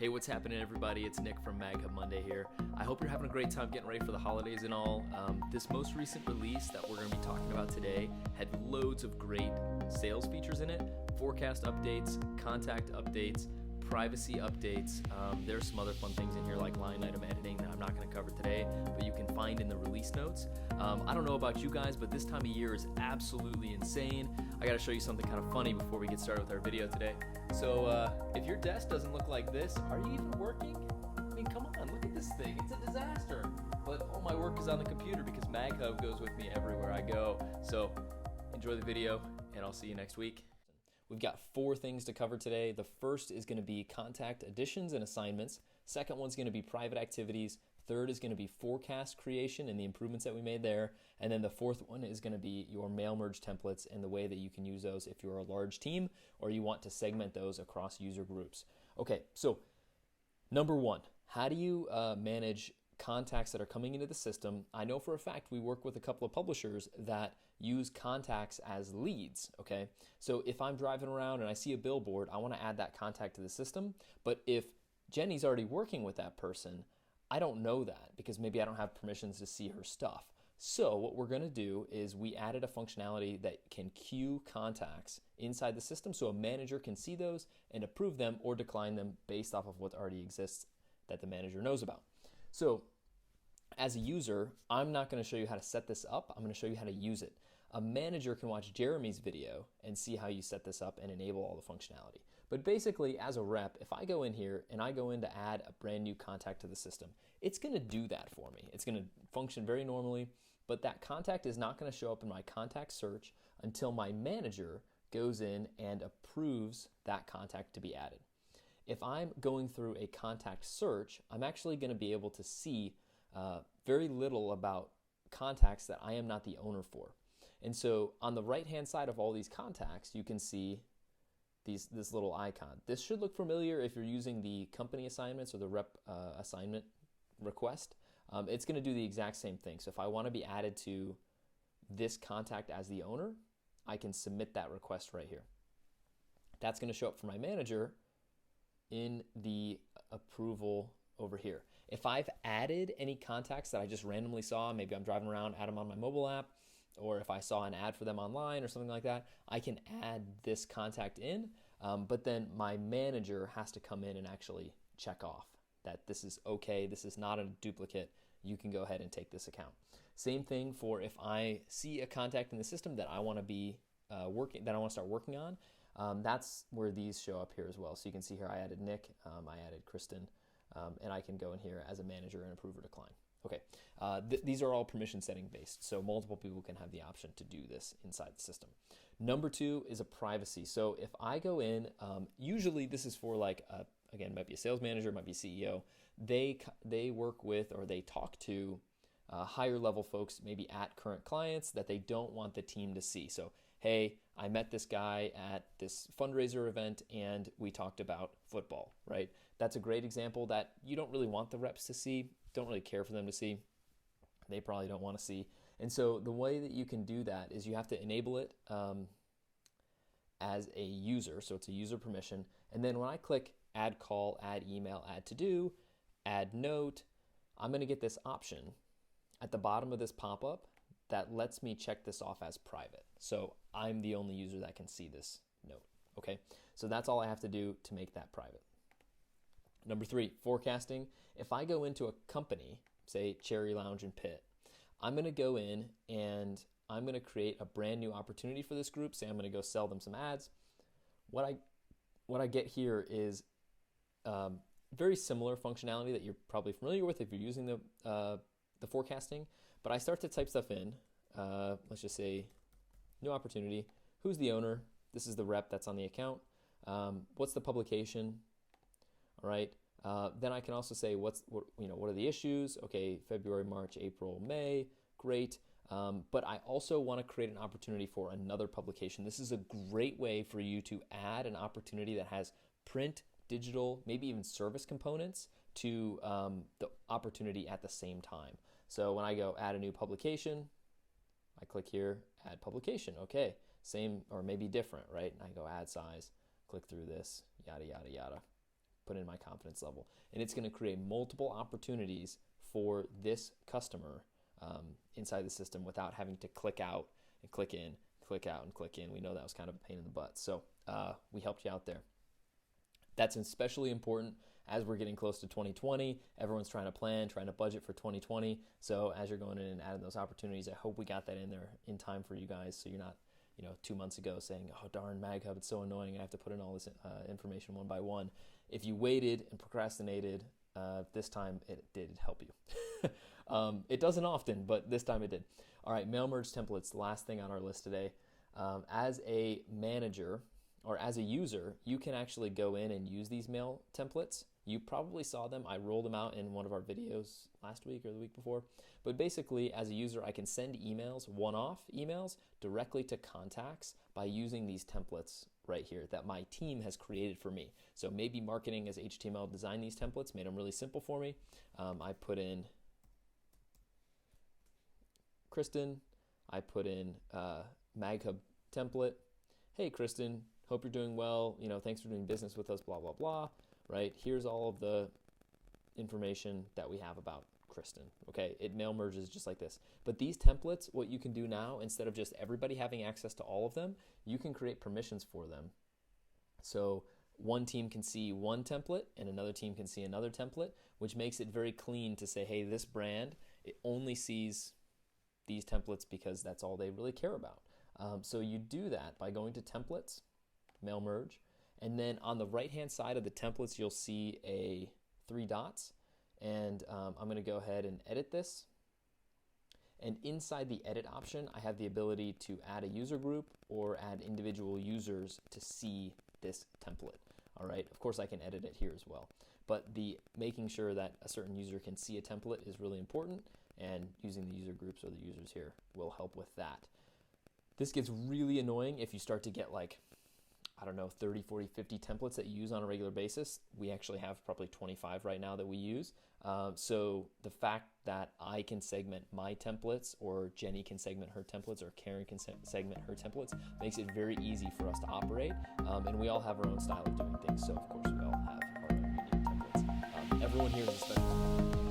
Hey, what's happening, everybody? It's Nick from MagHub Monday here. I hope you're having a great time getting ready for the holidays and all. This most recent release that we're going to be talking about today had loads of great sales features in it, forecast updates, contact updates, privacy updates. There's some other fun things in here like line item editing that I'm not going to cover today, but you can find in the release notes. I don't know about you guys, but this time of year is absolutely insane. I got to show you something kind of funny before we get started with our video today. So if your desk doesn't look like this, are you even working? I mean, come on, look at this thing. It's a disaster. But all my work is on the computer because MagHub goes with me everywhere I go. So enjoy the video, and I'll see you next week. We've got 4 things to cover today. The first is going to be contact additions and assignments. Second one's going to be private activities. Third is going to be forecast creation and the improvements that we made there. And then the fourth one is going to be your mail merge templates and the way that you can use those if you're a large team or you want to segment those across user groups. Okay, so number 1, how do you manage contacts that are coming into the system? I know for a fact we work with a couple of publishers that use contacts as leads, okay? So if I'm driving around and I see a billboard, I want to add that contact to the system, but if Jenny's already working with that person, I don't know that because maybe I don't have permissions to see her stuff. So what we're going to do is we added a functionality that can queue contacts inside the system so a manager can see those and approve them or decline them based off of what already exists that the manager knows about. So as a user, I'm not going to show you how to set this up. I'm going to show you how to use it. A manager can watch Jeremy's video and see how you set this up and enable all the functionality. But basically, as a rep, if I go in here and I go in to add a brand new contact to the system, it's going to do that for me. It's going to function very normally, but that contact is not going to show up in my contact search until my manager goes in and approves that contact to be added. If I'm going through a contact search, I'm actually going to be able to see very little about contacts that I am not the owner for. And so on the right-hand side of all these contacts, you can see this little icon. This should look familiar if you're using the company assignments or the rep assignment request. It's going to do the exact same thing. So if I want to be added to this contact as the owner, I can submit that request right here. That's going to show up for my manager in the approval over here. If I've added any contacts that I just randomly saw, maybe I'm driving around, add them on my mobile app, or if I saw an ad for them online or something like that, I can add this contact in, but then my manager has to come in and actually check off that this is okay, this is not a duplicate, you can go ahead and take this account. Same thing for if I see a contact in the system that I want to be start working on, that's where these show up here as well. So you can see here I added Nick, I added Kristen, and I can go in here as a manager and approve or decline. Okay, these are all permission setting based, so multiple people can have the option to do this inside the system. Number 2 is a privacy. So if I go in, usually this is for like, again, it might be a sales manager, it might be CEO. They work with or they talk to higher level folks, maybe at current clients that they don't want the team to see. So, hey, I met this guy at this fundraiser event and we talked about football, right? That's a great example that you don't really want the reps to see, don't really care for them to see. They probably don't want to see. And so the way that you can do that is you have to enable it as a user. So it's a user permission. And then when I click add call, add email, add to do, add note, I'm going to get this option at the bottom of this pop-up that lets me check this off as private. So I'm the only user that can see this note. Okay, so that's all I have to do to make that private. Number 3, forecasting. If I go into a company, say Cherry Lounge and Pit, I'm going to go in and I'm going to create a brand new opportunity for this group. Say I'm going to go sell them some ads. What I get here is very similar functionality that you're probably familiar with if you're using the forecasting. But I start to type stuff in. Let's just say new opportunity. Who's the owner? This is the rep that's on the account. What's the publication? All right. Then I can also say what are the issues? Okay, February, March, April, May. Great. But I also want to create an opportunity for another publication. This is a great way for you to add an opportunity that has print, digital, maybe even service components to the opportunity at the same time. So when I go add a new publication, I click here, add publication. Okay, same or maybe different, right? And I go add size, click through this, yada, yada, yada. put in my confidence level. And it's going to create multiple opportunities for this customer inside the system without having to click out and click in, click out and click in. We know that was kind of a pain in the butt. So we helped you out there. That's especially important as we're getting close to 2020. Everyone's trying to plan, trying to budget for 2020. So as you're going in and adding those opportunities, I hope we got that in there in time for you guys, so you're not 2 months ago saying, oh darn, MagHub, it's so annoying, I have to put in all this information one by one. If you waited and procrastinated, this time it did help you. It doesn't often, but this time it did. All right, mail merge templates, last thing on our list today. As a manager or as a user, you can actually go in and use these mail templates. You probably saw them. I rolled them out in one of our videos last week or the week before. But basically, as a user, I can send emails, one-off emails, directly to contacts by using these templates right here that my team has created for me. So maybe marketing as HTML designed these templates, made them really simple for me. I put in Kristen. I put in MagHub template. Hey, Kristen, hope you're doing well. Thanks for doing business with us, blah, blah, blah. Right? Here's all of the information that we have about Kristen. Okay, it mail merges just like this. But these templates, what you can do now, instead of just everybody having access to all of them, you can create permissions for them. So one team can see one template and another team can see another template, which makes it very clean to say, hey, this brand, it only sees these templates because that's all they really care about. So you do that by going to templates, mail merge, and then on the right-hand side of the templates, you'll see 3 dots. And I'm going to go ahead and edit this. And inside the edit option, I have the ability to add a user group or add individual users to see this template. All right. Of course, I can edit it here as well. But the making sure that a certain user can see a template is really important. And using the user groups or the users here will help with that. This gets really annoying if you start to get 30, 40, 50 templates that you use on a regular basis. We actually have probably 25 right now that we use. So the fact that I can segment my templates, or Jenny can segment her templates, or Karen can segment her templates makes it very easy for us to operate. And we all have our own style of doing things. So of course we all have our own unique templates. Everyone here is a specialist.